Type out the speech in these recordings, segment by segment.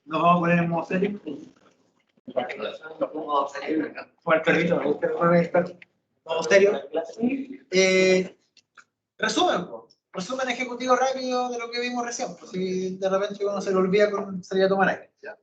Nos vamos a poner en modo serio. Juan Perrito, me gusta el modo serio. Resumen ejecutivo rápido de lo que vimos recién. Pues si de repente uno se lo olvida con salir a tomar aire. ¿Ya?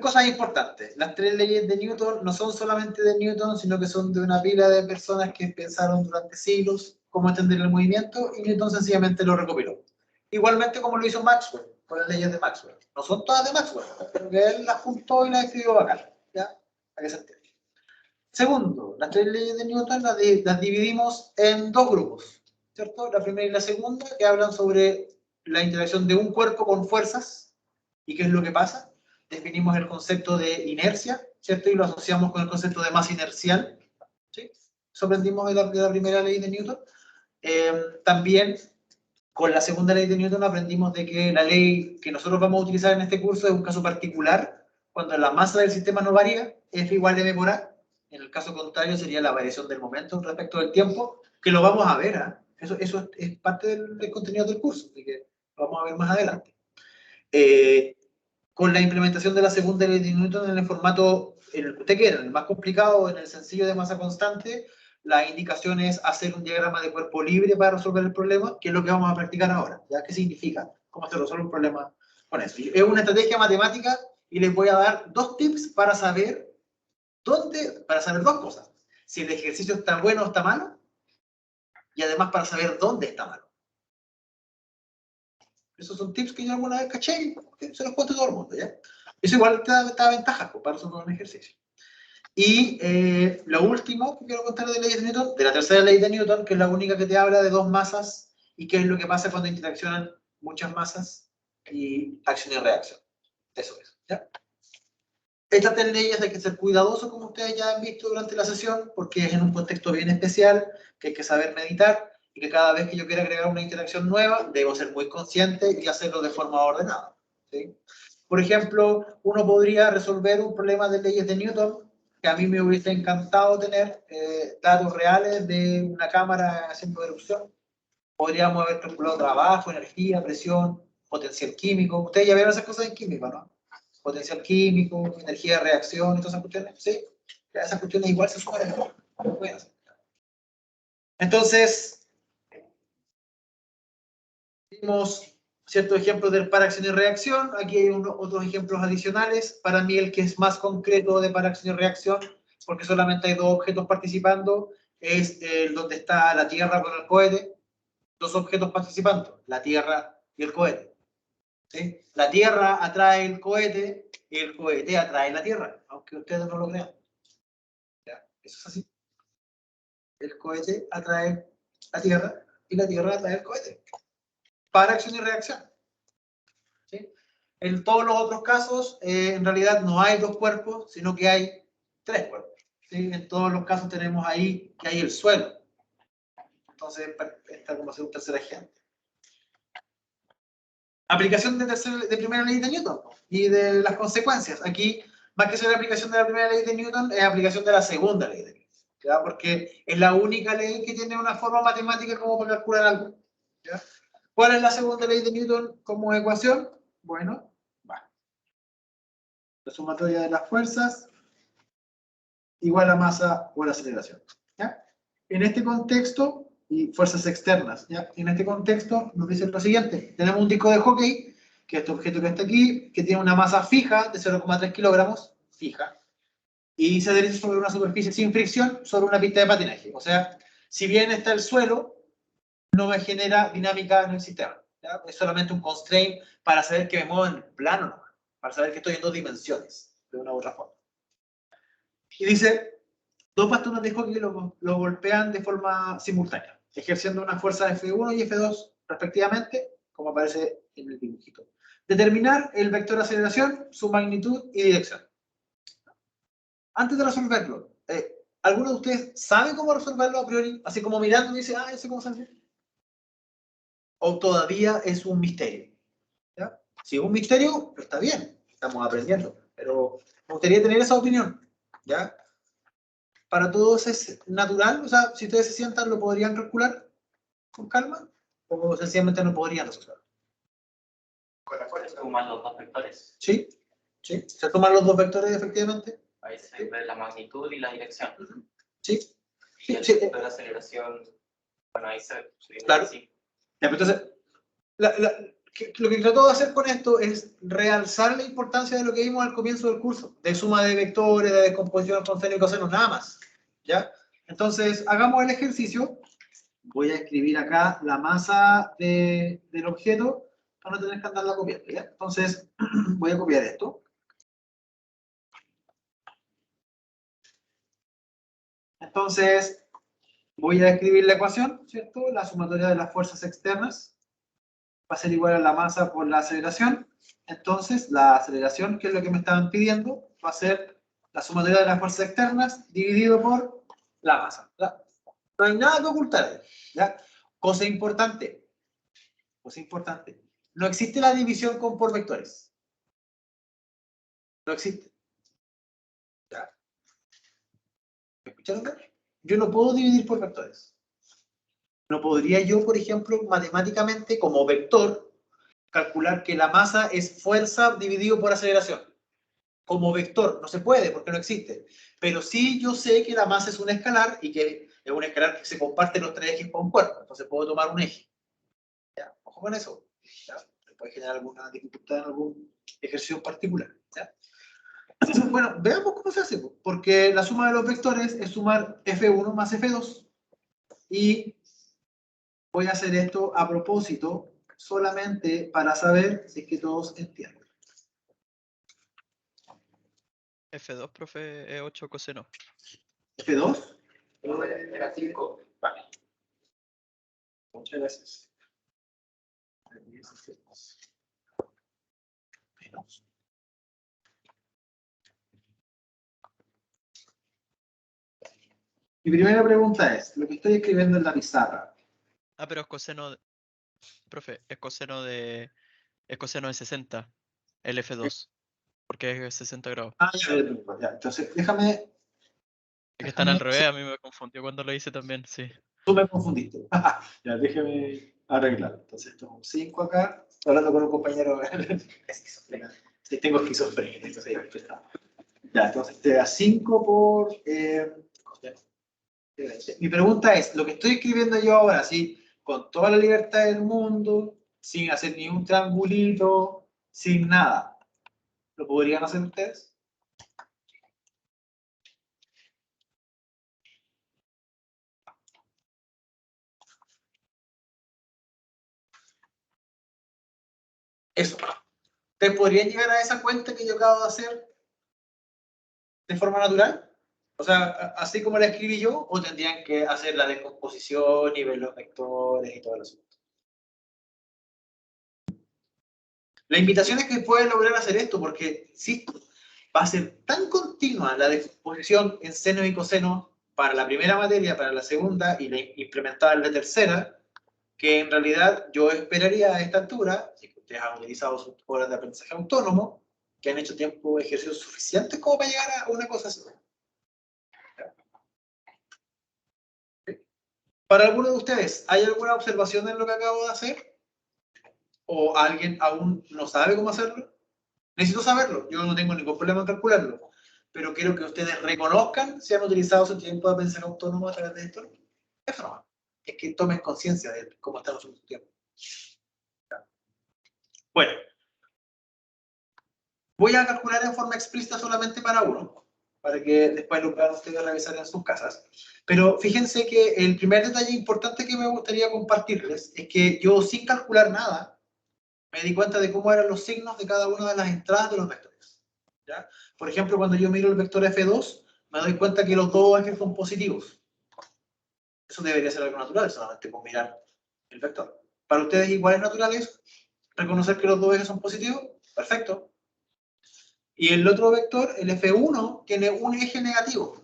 Cosas importantes. Las 3 leyes de Newton no son solamente de Newton, sino que son de una pila de personas que pensaron durante siglos cómo entender el movimiento y Newton sencillamente lo recopiló. Igualmente como lo hizo Maxwell, con las leyes de Maxwell. No son todas de Maxwell, pero que él las juntó y las escribió bacán. ¿Ya? Para que se entienda. Segundo, las 3 leyes de Newton las dividimos en 2 grupos, ¿cierto? La primera y la segunda, que hablan sobre la interacción de un cuerpo con fuerzas y qué es lo que pasa. Definimos el concepto de inercia, ¿cierto? Y lo asociamos con el concepto de masa inercial, ¿sí? Eso aprendimos de la primera ley de Newton. También, con la segunda ley de Newton aprendimos de que la ley que nosotros vamos a utilizar en este curso es un caso particular, cuando la masa del sistema no varía, F igual a m por A. En el caso contrario sería la variación del momento respecto del tiempo, que lo vamos a ver, ¿eh? Eso es parte del contenido del curso, así que lo vamos a ver más adelante. Con la implementación de la segunda ley de Newton en el formato en el que usted quiera, en el más complicado, en el sencillo de masa constante, la indicación es hacer un diagrama de cuerpo libre para resolver el problema, que es lo que vamos a practicar ahora. ¿Ya? ¿Qué significa? ¿Cómo se resuelve un problema con eso? Es una estrategia matemática y les voy a dar 2 tips para saber para saber 2 cosas. Si el ejercicio está bueno o está malo, y además para saber dónde está malo. Esos son tips que yo alguna vez caché y se los cuento a todo el mundo, ¿ya? Eso igual te da ventaja para resolver un ejercicio. Y lo último que quiero contar de leyes de Newton, de la tercera ley de Newton, que es la única que te habla de 2 masas y qué es lo que pasa cuando interaccionan muchas masas y acción y reacción. Eso es, ¿ya? Estas 3 leyes hay que ser cuidadosos, como ustedes ya han visto durante la sesión, porque es en un contexto bien especial, que hay que saber meditar, y que cada vez que yo quiera agregar una interacción nueva, debo ser muy consciente y hacerlo de forma ordenada. ¿Sí? Por ejemplo, uno podría resolver un problema de leyes de Newton, que a mí me hubiese encantado tener datos reales de una cámara haciendo erupción. Podríamos haber calculado trabajo, energía, presión, potencial químico. Ustedes ya vieron esas cosas en química, ¿no? Potencial químico, energía de reacción y todas esas cuestiones. Sí, esas cuestiones igual se suman. Entonces, vimos ciertos ejemplos del para acción y reacción. Aquí hay otros ejemplos adicionales. Para mí el que es más concreto de para acción y reacción, porque solamente hay 2 objetos participando, es donde está la Tierra con el cohete. 2 objetos participando, la Tierra y el cohete. ¿Sí? La Tierra atrae el cohete y el cohete atrae la Tierra, aunque ustedes no lo crean. ¿Ya? Eso es así. El cohete atrae la Tierra y la Tierra atrae el cohete. Para acción y reacción. ¿Sí? En todos los otros casos, en realidad no hay 2 cuerpos, sino que hay 3 cuerpos. ¿Sí? En todos los casos tenemos ahí que hay el suelo. Entonces, está como un tercer agente. Aplicación de primera ley de Newton y de las consecuencias. Aquí, más que ser la aplicación de la primera ley de Newton, es aplicación de la segunda ley de Newton. ¿Ya? Porque es la única ley que tiene una forma matemática como para calcular algo. ¿Ya? ¿Cuál es la segunda ley de Newton como ecuación? Bueno, va. La sumatoria de las fuerzas igual a masa o la aceleración. ¿Ya? En este contexto, y fuerzas externas, ¿ya? En este contexto nos dice lo siguiente. Tenemos un disco de hockey, que es este objeto que está aquí, que tiene una masa fija de 0,3 kilogramos, fija, y se desliza sobre una superficie sin fricción, sobre una pista de patinaje. O sea, si bien está el suelo, no me genera dinámica en el sistema. ¿Ya? Es solamente un constraint para saber que me muevo en el plano, ¿no? Para saber que estoy en 2 dimensiones, de una u otra forma. Y dice, 2 bastones de hockey lo golpean de forma simultánea, ejerciendo una fuerza F1 y F2 respectivamente, como aparece en el dibujito. Determinar el vector de aceleración, su magnitud y dirección. Antes de resolverlo, ¿alguno de ustedes sabe cómo resolverlo a priori? Así como mirando y dice, yo sé cómo se hace. ¿O todavía es un misterio? ¿Ya? Si es un misterio, está bien, estamos aprendiendo, pero me gustaría tener esa opinión, ¿ya? Para todos es natural, o sea, si ustedes se sientan, ¿lo podrían calcular con calma? ¿O sencillamente no podrían resolverlo? ¿Con la cual se suman los dos vectores? Sí, sí. Se toman los dos vectores, efectivamente. Ahí se ve la magnitud y la dirección. Sí. Y el Sí, vector de aceleración, bueno, ahí se ve claro. así. Ya, pero entonces, lo que trato de hacer con esto es realzar la importancia de lo que vimos al comienzo del curso, de suma de vectores, de descomposición con seno y coseno, nada más. ¿Ya? Entonces, hagamos el ejercicio. Voy a escribir acá la masa del objeto para no tener que andarla copiando. ¿Ya? Entonces, voy a copiar esto. Entonces, voy a escribir la ecuación, ¿cierto? La sumatoria de las fuerzas externas va a ser igual a la masa por la aceleración. Entonces, la aceleración, que es lo que me estaban pidiendo, va a ser la sumatoria de las fuerzas externas dividido por la masa. ¿Ya? No hay nada que ocultar. ¿Ya? Cosa importante. Cosa importante. No existe la división por vectores. No existe. ¿Ya? ¿Me escucharon? Yo no puedo dividir por vectores. No podría yo, por ejemplo, matemáticamente, como vector, calcular que la masa es fuerza dividido por aceleración. Como vector, no se puede porque no existe. Pero sí yo sé que la masa es un escalar y que es un escalar que se comparte los tres ejes con un cuerpo. Entonces puedo tomar un eje. ¿Ya? Ojo con eso. ¿Ya? Puede generar alguna dificultad en algún ejercicio particular. ¿Ya? Bueno, veamos cómo se hace. Porque la suma de los vectores es sumar F1 más F2. Y voy a hacer esto a propósito solamente para saber si es que todos entienden. F2, profe, es 8 coseno. F2. Era 5. Vale. Muchas gracias. Menos. Mi primera pregunta es, lo que estoy escribiendo en la pizarra. Ah, pero es coseno de... Profe, es coseno de 60, el F2, porque es 60 grados. Ah, ya. Entonces, déjame. Es que están al revés, a mí me confundió cuando lo hice también, sí. Tú me confundiste. Ya, déjame arreglar. Entonces, tengo 5 acá. Estoy hablando con un compañero. Sí, tengo esquizofrenia. Entonces, ya, entonces te da 5 por. Mi pregunta es: lo que estoy escribiendo yo ahora, ¿sí? Con toda la libertad del mundo, sin hacer ni un triangulito, sin nada, ¿lo podrían hacer ustedes? Eso. ¿Ustedes podrían llegar a esa cuenta que yo acabo de hacer de forma natural? O sea, así como la escribí yo, o tendrían que hacer la descomposición y ver los vectores y todo el asunto. La invitación es que puedan lograr hacer esto, porque insisto, va a ser tan continua la descomposición en seno y coseno para la primera materia, para la segunda y la implementada en la tercera, que en realidad yo esperaría a esta altura, si ustedes han utilizado sus horas de aprendizaje autónomo, que han hecho tiempo de ejercicio suficiente como para llegar a una cosa así. Para alguno de ustedes, ¿hay alguna observación en lo que acabo de hacer? ¿O alguien aún no sabe cómo hacerlo? Necesito saberlo, yo no tengo ningún problema en calcularlo, pero quiero que ustedes reconozcan si han utilizado su tiempo de aprendizaje autónomo a través de esto. Eso no, es que tomen conciencia de cómo están usando su tiempo. Bueno, voy a calcular en forma explícita solamente para uno, para que después lo puedan ustedes revisar en sus casas. Pero fíjense que el primer detalle importante que me gustaría compartirles es que yo, sin calcular nada, me di cuenta de cómo eran los signos de cada una de las entradas de los vectores. ¿Ya? Por ejemplo, cuando yo miro el vector F2, me doy cuenta que los dos ejes son positivos. Eso debería ser algo natural, solamente con mirar el vector. ¿Para ustedes igual es natural eso? ¿Reconocer que los dos ejes son positivos? Perfecto. Y el otro vector, el F1, tiene un eje negativo.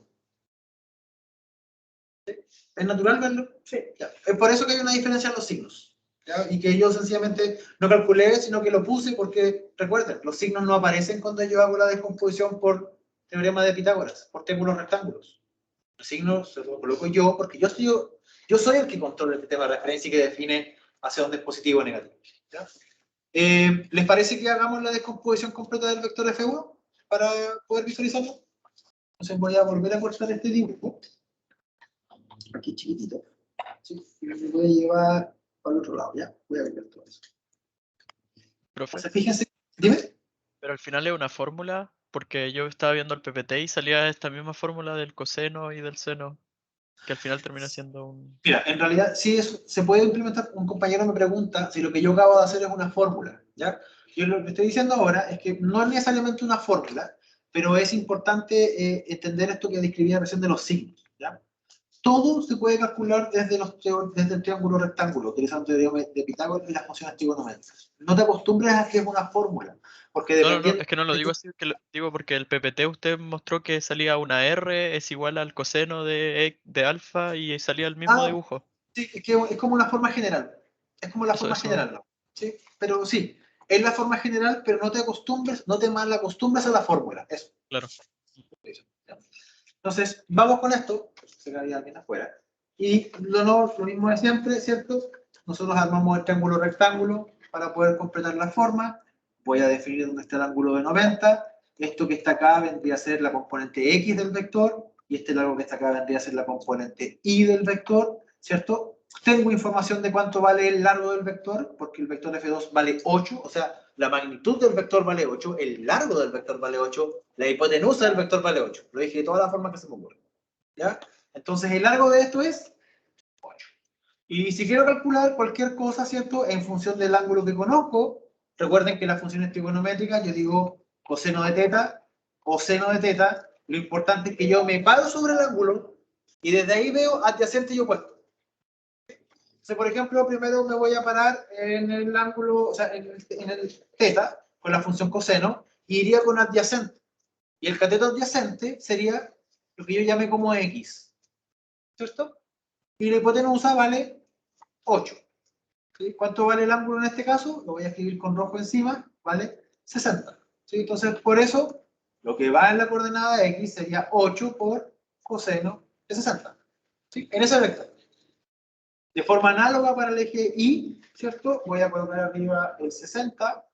¿Sí? ¿Es natural verlo? Sí. Ya. Es por eso que hay una diferencia en los signos. ¿Ya? Y que yo sencillamente no calculé, sino que lo puse porque, recuerden, los signos no aparecen cuando yo hago la descomposición por teorema de Pitágoras, por triángulos rectángulos. Los signos se los coloco yo porque yo soy el que controla el sistema de referencia y que define hacia dónde es positivo o negativo. ¿Ya? ¿Les parece que hagamos la descomposición completa del vector F1 para poder visualizarlo? Entonces voy a volver a cortar este dibujo. Aquí chiquitito. Sí, y me voy a llevar para el otro lado, ¿ya? Voy a ver todo eso. Profe, Entonces, fíjense, dime. pero al final es una fórmula, porque yo estaba viendo el PPT y salía esta misma fórmula del coseno y del seno, que al final termina siendo un... Mira, en realidad sí se puede implementar. Un compañero me pregunta si lo que yo acabo de hacer es una fórmula, ¿ya? Yo lo que estoy diciendo ahora es que no es necesariamente una fórmula, pero es importante entender esto que describía recién de los signos, ¿ya? Todo se puede calcular desde el triángulo rectángulo, utilizando teorema de Pitágoras y las funciones trigonométricas. No te acostumbres a que es una fórmula, porque No, dependiendo... es que no lo digo así, que lo digo porque el PPT usted mostró que salía una R es igual al coseno de alfa y salía el mismo Ah, dibujo. sí, es que es como una forma general. Es como la forma Eso, general, ¿no? Sí, pero sí, es la forma general, pero no te acostumbres, no te mal acostumbres a la fórmula. Eso. claro. Entonces, vamos con esto. Se caía alguien afuera. Y lo mismo de siempre, ¿cierto? Nosotros armamos el triángulo rectángulo para poder completar la forma. Voy a definir dónde está el ángulo de 90. Esto que está acá vendría a ser la componente X del vector. Y este largo que está acá vendría a ser la componente Y del vector, ¿cierto? Tengo información de cuánto vale el largo del vector, porque el vector F2 vale 8, o sea, la magnitud del vector vale 8, el largo del vector vale 8, la hipotenusa del vector vale 8. Lo dije de todas las formas que se me ocurren. ¿Ya? Entonces, el largo de esto es 8. Y si quiero calcular cualquier cosa, ¿cierto? En función del ángulo que conozco, recuerden que las funciones trigonométricas, yo digo coseno de teta o seno de teta, lo importante es que yo me paro sobre el ángulo y desde ahí veo adyacente y opuesto. Entonces, por ejemplo, primero me voy a parar en el ángulo, o sea, en el teta, con la función coseno, y iría con adyacente. Y el cateto adyacente sería lo que yo llame como X, ¿cierto? Y la hipotenusa vale 8. ¿Sí? ¿Cuánto vale el ángulo en este caso? Lo voy a escribir con rojo encima, vale 60. ¿Sí? Entonces, por eso, lo que va en la coordenada X sería 8 por coseno de 60. ¿Sí? En ese vector. De forma análoga para el eje Y, ¿cierto? Voy a colocar arriba el 60,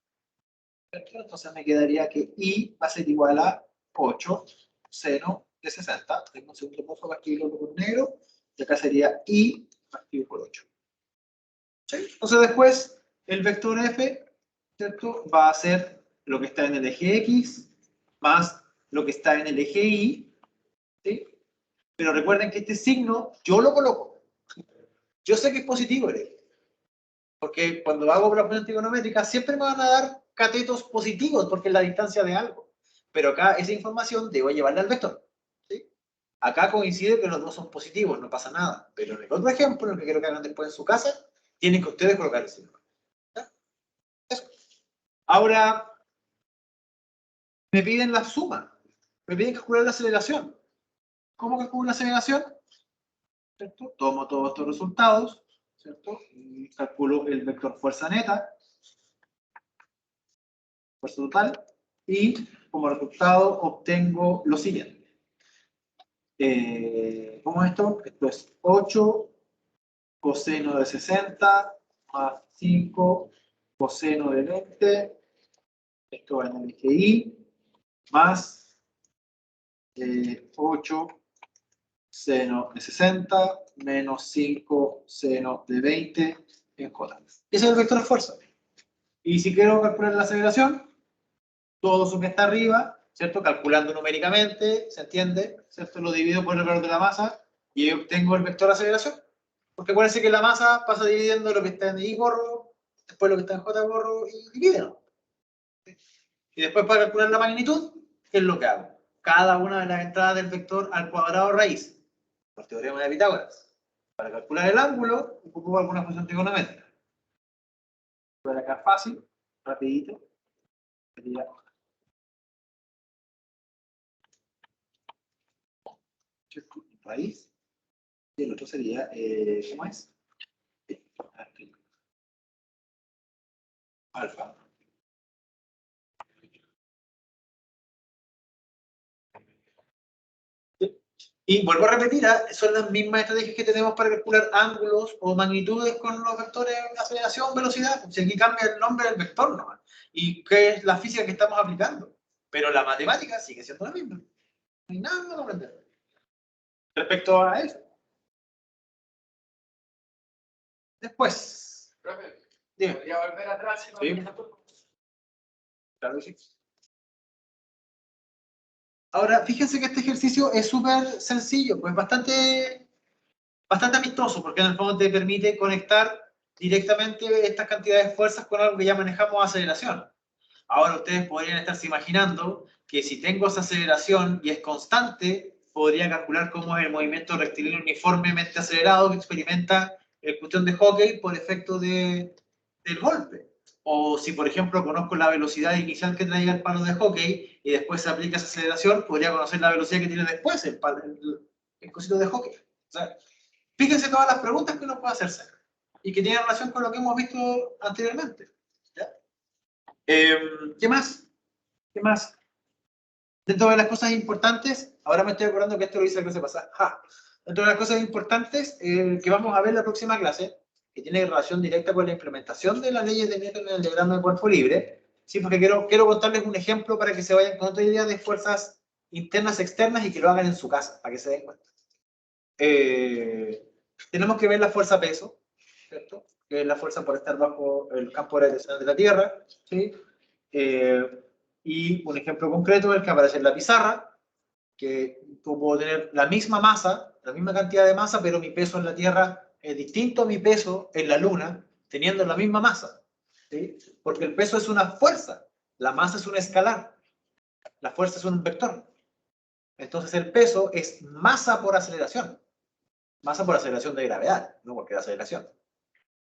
¿cierto? Entonces me quedaría que Y va a ser igual a 8 seno de 60. Tengo un segundo pozo para escribirlo con negro. Y acá sería Y partido por 8. ¿Sí? Entonces después el vector F, ¿cierto? Va a ser lo que está en el eje X más lo que está en el eje Y, ¿sí? Pero recuerden que este signo yo lo coloco. Yo sé que es positivo el eje. Porque cuando hago operaciones trigonométricas siempre me van a dar catetos positivos porque es la distancia de algo. Pero acá esa información debo llevarla al vector. ¿Sí? Acá coincide que los dos son positivos, no pasa nada. Pero en el otro ejemplo, en el que quiero que hagan después en su casa, tienen que ustedes colocar el signo. Eso. Ahora, me piden la suma. Me piden calcular la aceleración. ¿Cómo calculo la aceleración? ¿Cierto? Tomo todos estos resultados, ¿cierto? Y calculo el vector fuerza neta, fuerza total, y como resultado obtengo lo siguiente. ¿Cómo es esto? Esto es 8 coseno de 60 más 5 coseno de 20. Esto va en el eje Y, más 8 seno de 60 menos 5 seno de 20 en J. Ese es el vector de fuerza. Y si quiero calcular la aceleración, todo eso que está arriba, ¿cierto? Calculando numéricamente, ¿se entiende? ¿Cierto? Lo divido por el valor de la masa y obtengo el vector de aceleración. Porque acuérdense que la masa pasa dividiendo lo que está en I gorro, después lo que está en J gorro y divídelo. Y después para calcular la magnitud, ¿qué es lo que hago? Cada una de las entradas del vector al cuadrado raíz, por teorema de Pitágoras. Para calcular el ángulo, ocupo alguna función trigonométrica. Por acá fácil, rapidito. Sería raíz. Y el otro sería, ¿cómo es? Alfa. Y vuelvo a repetir, son las mismas estrategias que tenemos para calcular ángulos o magnitudes con los vectores de aceleración, velocidad. Si aquí cambia el nombre del vector nomás. Y qué es la física que estamos aplicando. Pero la matemática sigue siendo la misma. No hay nada más que aprender. Respecto a eso. Después. Profe, Dime. ¿podría volver atrás? Sí. Claro que sí. Ahora, fíjense que este ejercicio es súper sencillo, pues bastante amistoso, porque en el fondo te permite conectar directamente estas cantidades de fuerzas con algo que ya manejamos aceleración. Ahora ustedes podrían estarse imaginando que si tengo esa aceleración y es constante, podría calcular cómo es el movimiento rectilíneo uniformemente acelerado que experimenta el cuestión de hockey por efecto del golpe. O si, por ejemplo, conozco la velocidad inicial que traía el palo de hockey y después se aplica esa aceleración, podría conocer la velocidad que tiene después el cosito de hockey. O sea, fíjense todas las preguntas que uno puede hacerse y que tienen relación con lo que hemos visto anteriormente. ¿Ya? ¿Qué más? ¿Qué más? Dentro de las cosas importantes, ahora me estoy acordando que esto lo hice la clase pasada. Dentro de las cosas importantes que vamos a ver en la próxima clase, que tiene relación directa con la implementación de las leyes de Newton en el diagrama de cuerpo libre, sí, porque quiero contarles un ejemplo para que se vayan con otra idea de fuerzas internas, externas y que lo hagan en su casa, para que se den cuenta. Tenemos que ver la fuerza peso, ¿cierto? Que es la fuerza por estar bajo el campo gravitacional de la Tierra, ¿sí? Y un ejemplo concreto es el que aparece en la pizarra, que puedo tener la misma masa, la misma cantidad de masa, pero mi peso en la Tierra es distinto a mi peso en la Luna, teniendo la misma masa, ¿sí? Porque el peso es una fuerza, la masa es un escalar, la fuerza es un vector. Entonces el peso es masa por aceleración de gravedad, no cualquier aceleración.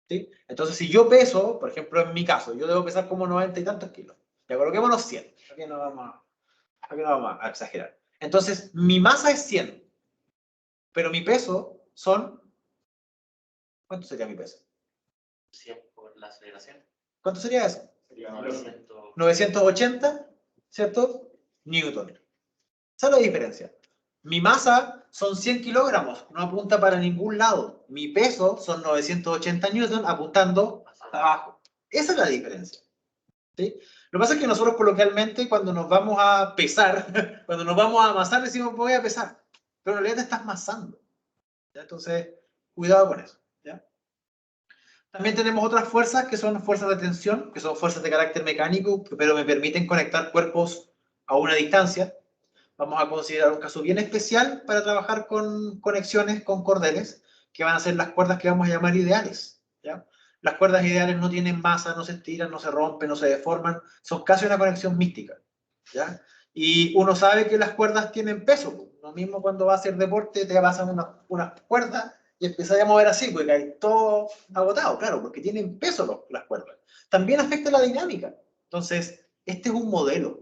¿Sí? Entonces, si yo peso, por ejemplo, en mi caso, yo debo pesar como 90 y tantos kilos. Ya coloquémonos 100. Aquí no vamos a exagerar. Entonces, mi masa es 100, pero mi peso son... ¿Cuánto sería mi peso? 100 por la aceleración. ¿Cuánto sería eso? Sería 900. 980, ¿cierto? Newton. Esa es la diferencia. Mi masa son 100 kilogramos, no apunta para ningún lado. Mi peso son 980 newton apuntando abajo. Esa es la diferencia. ¿Sí? Lo que pasa es que nosotros coloquialmente cuando nos vamos a pesar, cuando nos vamos a amasar decimos voy a pesar, pero en realidad te estás masando. ¿Ya? Entonces, cuidado con eso. ¿Ya? También tenemos otras fuerzas que son fuerzas de tensión, que son fuerzas de carácter mecánico, pero me permiten conectar cuerpos a una distancia. Vamos a considerar un caso bien especial para trabajar con conexiones con cordeles, que van a ser las cuerdas que vamos a llamar ideales. ¿Ya? Las cuerdas ideales no tienen masa, no se estiran, no se rompen, no se deforman, son casi una conexión mística. ¿Ya? Y uno sabe que las cuerdas tienen peso. Lo mismo cuando vas a hacer deporte, te pasan unas cuerdas y empiezas a mover así, porque hay todo agotado, claro, porque tienen peso las cuerdas. También afecta la dinámica. Entonces, este es un modelo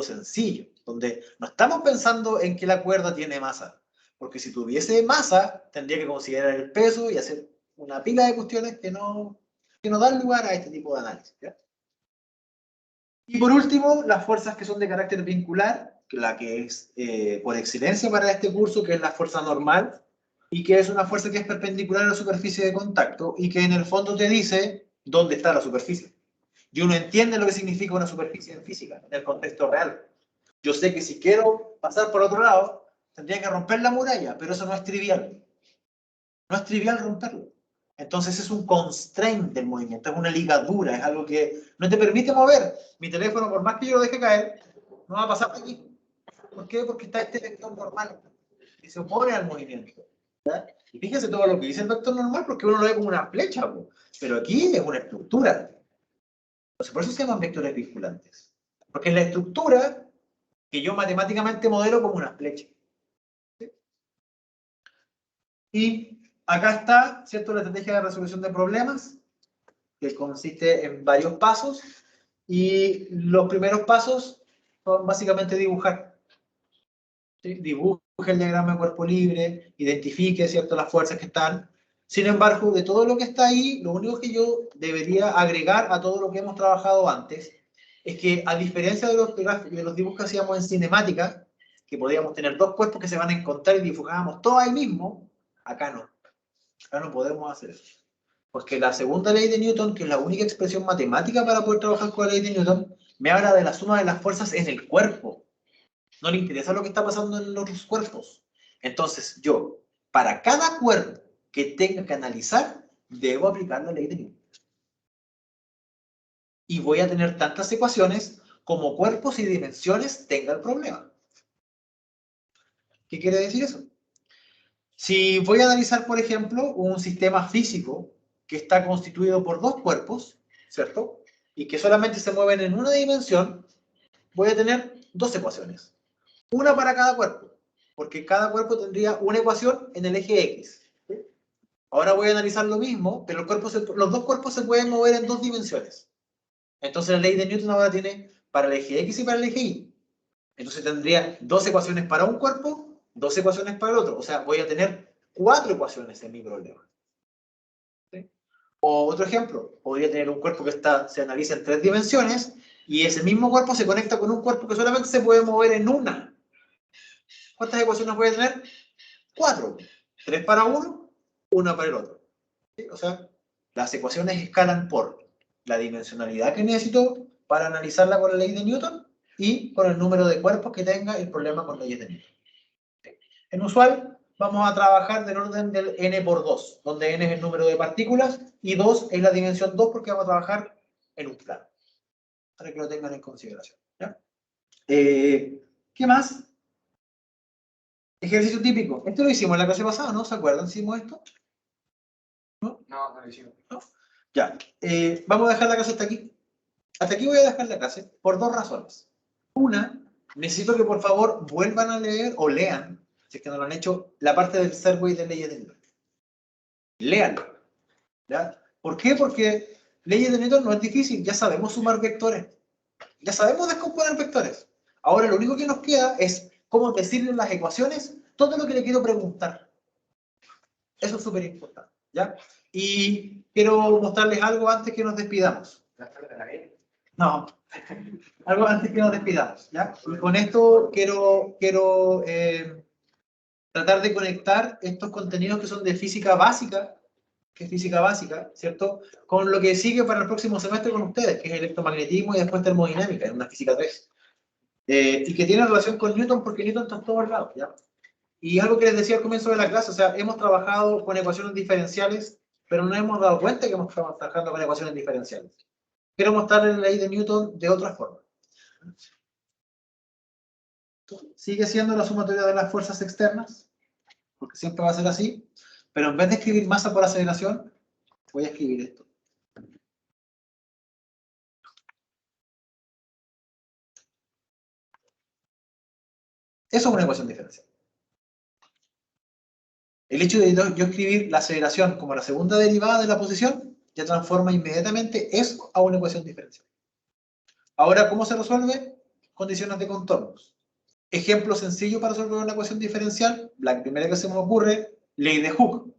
sencillo, donde no estamos pensando en que la cuerda tiene masa, porque si tuviese masa, tendría que considerar el peso y hacer una pila de cuestiones que no dan lugar a este tipo de análisis. ¿Ya? Y por último, las fuerzas que son de carácter vincular, la que es por excelencia para este curso, que es la fuerza normal, y que es una fuerza que es perpendicular a la superficie de contacto y que en el fondo te dice dónde está la superficie. Y uno entiende lo que significa una superficie en física, en el contexto real. Yo sé que si quiero pasar por otro lado, tendría que romper la muralla, pero eso no es trivial. No es trivial romperlo. Entonces es un constraint del movimiento, es una ligadura, es algo que no te permite mover. Mi teléfono, por más que yo lo deje caer, no va a pasar de aquí. ¿Por qué? Porque está este vector normal que se opone al movimiento. ¿Ya? Y fíjense todo lo que dice el vector normal, porque uno lo ve como una flecha, pero aquí es una estructura. Entonces, por eso se llaman vectores vinculantes. Porque es la estructura que yo matemáticamente modelo como una flecha. ¿Sí? Y acá está, ¿cierto?, la estrategia de resolución de problemas, que consiste en varios pasos. Y los primeros pasos son básicamente dibujar. ¿Sí? Dibuje el diagrama de cuerpo libre, identifique, ¿cierto?, las fuerzas que están. Sin embargo, de todo lo que está ahí, lo único que yo debería agregar a todo lo que hemos trabajado antes es que, a diferencia de los dibujos que hacíamos en cinemática, que podíamos tener dos cuerpos que se van a encontrar y dibujábamos todo ahí mismo, acá no. Acá no podemos hacer eso. Porque la segunda ley de Newton, que es la única expresión matemática para poder trabajar con la ley de Newton, me habla de la suma de las fuerzas en el cuerpo. No le interesa lo que está pasando en los otros cuerpos. Entonces, yo, para cada cuerpo que tenga que analizar, debo aplicar la ley de Newton. Y voy a tener tantas ecuaciones como cuerpos y dimensiones tenga el problema. ¿Qué quiere decir eso? Si voy a analizar, por ejemplo, un sistema físico que está constituido por dos cuerpos, ¿cierto? Y que solamente se mueven en una dimensión, voy a tener dos ecuaciones. Una para cada cuerpo, porque cada cuerpo tendría una ecuación en el eje X. Ahora voy a analizar lo mismo, pero los dos cuerpos se pueden mover en dos dimensiones. Entonces la ley de Newton ahora tiene para el eje X y para el eje Y. Entonces tendría dos ecuaciones para un cuerpo, dos ecuaciones para el otro. O sea, voy a tener 4 ecuaciones en mi problema. ¿Sí? O otro ejemplo, podría tener un cuerpo que se analiza en 3 dimensiones y ese mismo cuerpo se conecta con un cuerpo que solamente se puede mover en una. ¿Cuántas ecuaciones voy a tener? 4. 3 para uno, una para el otro. ¿Sí? O sea, las ecuaciones escalan por la dimensionalidad que necesito para analizarla con la ley de Newton y con el número de cuerpos que tenga el problema con leyes de Newton. En usual, vamos a trabajar del orden del n por 2, donde n es el número de partículas y 2 es la dimensión 2 porque vamos a trabajar en un plano. Para que lo tengan en consideración. ¿Ya? ¿Qué más? Ejercicio típico. Esto lo hicimos en la clase pasada, ¿no? ¿Se acuerdan? ¿Hicimos esto? No, no lo hicimos. ¿No? Ya. Vamos a dejar la clase hasta aquí. Hasta aquí voy a dejar la clase por 2 razones. Una, necesito que por favor vuelvan a leer o lean, si es que no lo han hecho, la parte del survey de leyes de Newton. Léanlo. ¿Ya? ¿Por qué? Porque leyes de Newton no es difícil. Ya sabemos sumar vectores. Ya sabemos descomponer vectores. Ahora lo único que nos queda es cómo decirle en las ecuaciones todo lo que le quiero preguntar. Eso es súper importante. ¿Ya? Y quiero mostrarles algo antes que nos despidamos. No, algo antes que nos despidamos, ¿ya? Y con esto quiero tratar de conectar estos contenidos que son de física básica, que es física básica, ¿cierto? Con lo que sigue para el próximo semestre con ustedes, que es electromagnetismo y después termodinámica, en una física 3. Y que tiene relación con Newton porque Newton está en todos lados, ¿ya? Y algo que les decía al comienzo de la clase, o sea, hemos trabajado con ecuaciones diferenciales, pero no hemos dado cuenta que hemos estado trabajando con ecuaciones diferenciales. Quiero mostrarles la ley de Newton de otra forma. Sigue siendo la sumatoria de las fuerzas externas, porque siempre va a ser así, pero en vez de escribir masa por aceleración, voy a escribir esto. Eso es una ecuación diferencial. El hecho de yo escribir la aceleración como la segunda derivada de la posición, ya transforma inmediatamente eso a una ecuación diferencial. Ahora, ¿cómo se resuelve? Condiciones de contornos. Ejemplo sencillo para resolver una ecuación diferencial, la primera que se me ocurre, ley de Hooke.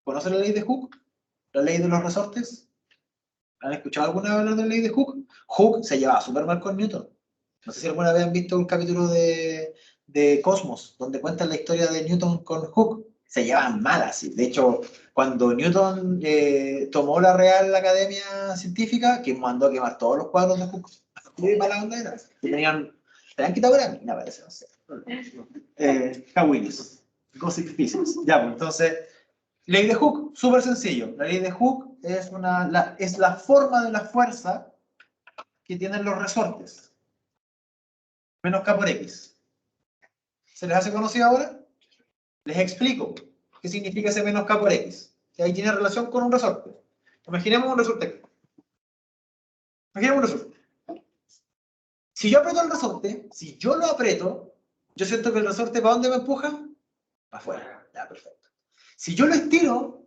¿Conocen la ley de Hooke? La ley de los resortes. ¿Han escuchado alguna vez hablar de la ley de Hooke? Hooke se llevaba súper mal con Newton. No sé si alguna vez han visto un capítulo de Cosmos, donde cuentan la historia de Newton con Hooke. Se llevaban mal así. De hecho, cuando Newton tomó la Real Academia Científica, que mandó a quemar todos los cuadros de Hooke. Muy mala onda era. Tenían quitado la mina, parece, no sé. Willis. Gossip Pieces. Ya, pues, entonces, ley de Hooke, súper sencillo. La ley de Hooke es la forma de la fuerza que tienen los resortes. Menos K por X. ¿Se les hace conocido ahora? Les explico qué significa ese menos K por X. Que ahí tiene relación con un resorte. Imaginemos un resorte. Imaginemos un resorte. Si yo aprieto el resorte, si yo lo aprieto, yo siento que el resorte ¿para dónde me empuja? Para afuera. Ya, perfecto. Si yo lo estiro,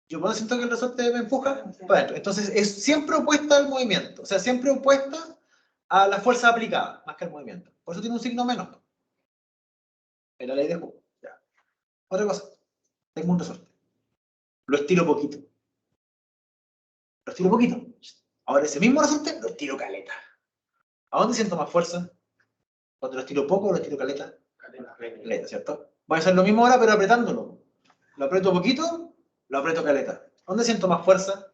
yo puedo sentir que el resorte me empuja para adentro. Entonces es siempre opuesta al movimiento. O sea, siempre opuesta a la fuerza aplicada, más que al movimiento. Por eso tiene un signo menos. En la ley de Hooke. Ya. Otra cosa. Tengo un resorte. Lo estiro poquito. Lo estiro poquito. Ahora ese mismo resorte lo estiro caleta. ¿A dónde siento más fuerza? Cuando lo estiro poco, lo estiro caleta. Caleta, ¿cierto? Voy a hacer lo mismo ahora, pero apretándolo. Lo aprieto poquito, lo aprieto caleta. ¿Dónde siento más fuerza?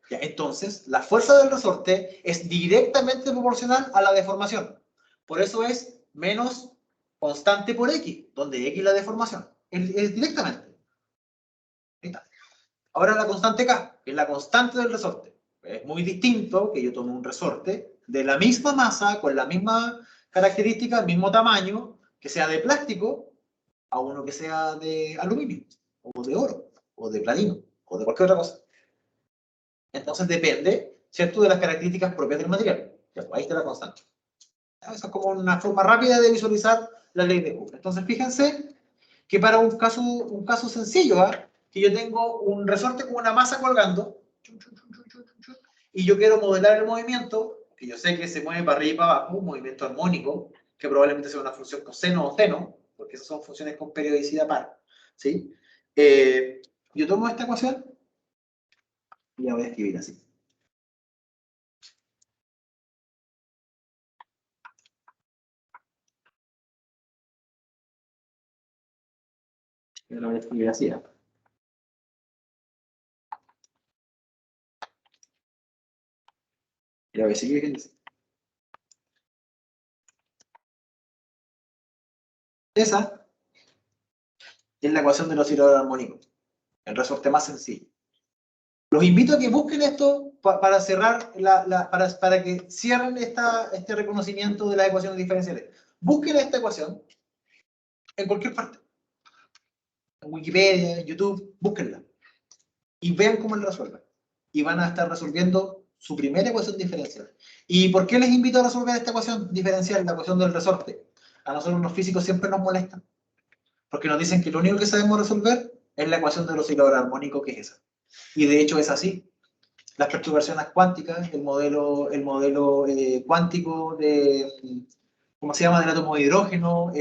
Ya, entonces, la fuerza del resorte es directamente proporcional a la deformación. Por eso es menos constante por X, donde X es la deformación. Es directamente. Ahí está. Ahora la constante K, que es la constante del resorte. Es muy distinto que yo tome un resorte de la misma masa, con la misma característica, el mismo tamaño, que sea de plástico, a uno que sea de aluminio, o de oro, o de platino, o de cualquier otra cosa. Entonces depende, ¿cierto?, de las características propias del material. Ya, pues, ahí está la constante. Esa es como una forma rápida de visualizar la ley de Hooke. Entonces fíjense que para un caso sencillo, ¿eh?, que yo tengo un resorte con una masa colgando, y yo quiero modelar el movimiento, que yo sé que se mueve para arriba y para abajo, un movimiento armónico, que probablemente sea una función coseno o seno, porque esas son funciones con periodicidad par, ¿sí? Yo tomo esta ecuación y la voy a escribir así. Yo la voy a escribir así, ¿eh? Y la voy a seguir así. Esa es la ecuación del oscilador armónico, el resorte más sencillo. Los invito a que busquen esto para cerrar, para que cierren este reconocimiento de las ecuaciones diferenciales. Busquen esta ecuación en cualquier parte. En Wikipedia, en YouTube, búsquenla. Y vean cómo la resuelven. Y van a estar resolviendo su primera ecuación diferencial. ¿Y por qué les invito a resolver esta ecuación diferencial, la ecuación del resorte? A nosotros los físicos siempre nos molestan. Porque nos dicen que lo único que sabemos resolver es la ecuación del oscilador armónico, que es esa. Y de hecho es así. Las perturbaciones cuánticas, el modelo cuántico de, ¿cómo se llama?, del átomo de hidrógeno,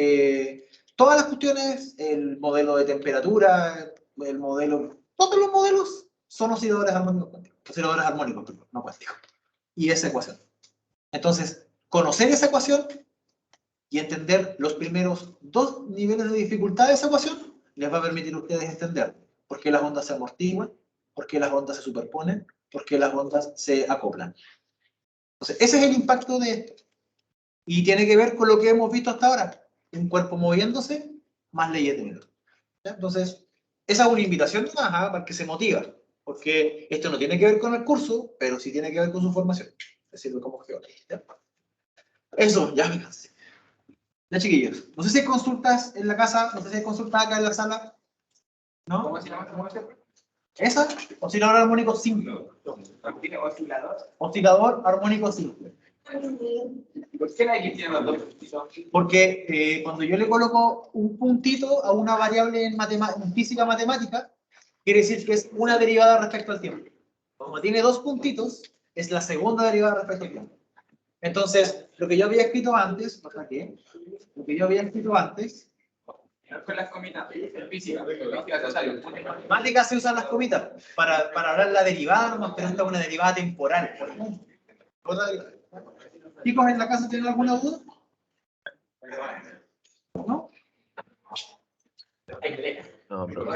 todas las cuestiones, el modelo de temperatura, todos los modelos son osciladores armónicos cuánticos, perdón, no cuánticos. Y esa ecuación. Entonces, conocer esa ecuación y entender los primeros dos niveles de dificultad de esa ecuación les va a permitir a ustedes entender por qué las ondas se amortiguan, por qué las ondas se superponen, por qué las ondas se acoplan. Entonces, ese es el impacto de esto. Y tiene que ver con lo que hemos visto hasta ahora. Un cuerpo moviéndose, más leyes de Newton. Entonces, esa es una invitación más, para que se motiva. Porque esto no tiene que ver con el curso, pero sí tiene que ver con su formación. Es decir, como geólogo. Eso, ya me cansé. Ya, chiquillos. No sé si hay consultas en la casa, no sé si hay consultas acá en la sala. ¿No? ¿Cómo se llama? ¿Cómo se llama? ¿Esa? Oscilador armónico simple. ¿Tiene oscilador? Oscilador armónico simple. ¿Por qué la X tiene los dos puntitos? Porque cuando yo le coloco un puntito a una variable en física matemática, quiere decir que es una derivada respecto al tiempo. Como tiene dos puntitos, es la segunda derivada respecto al tiempo. Entonces, lo que yo había escrito antes, Con las comitas, en física, en matemática se usan las comitas para hablar la derivada, nomás, pero esta es una derivada temporal. Chicos, ¿en la casa tienen alguna duda? ¿No? No, pero...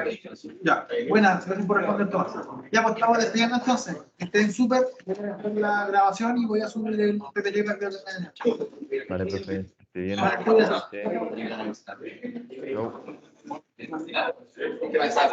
Ya, buenas, gracias por responder, Tomás. Ya, pues estamos despidiendo entonces. Que estén súper, voy a hacer la grabación y voy a subir el PPT para que lo tengan. Vale, profe. Estoy bien. Vale, cuídate. Yo... ¿Qué pasa?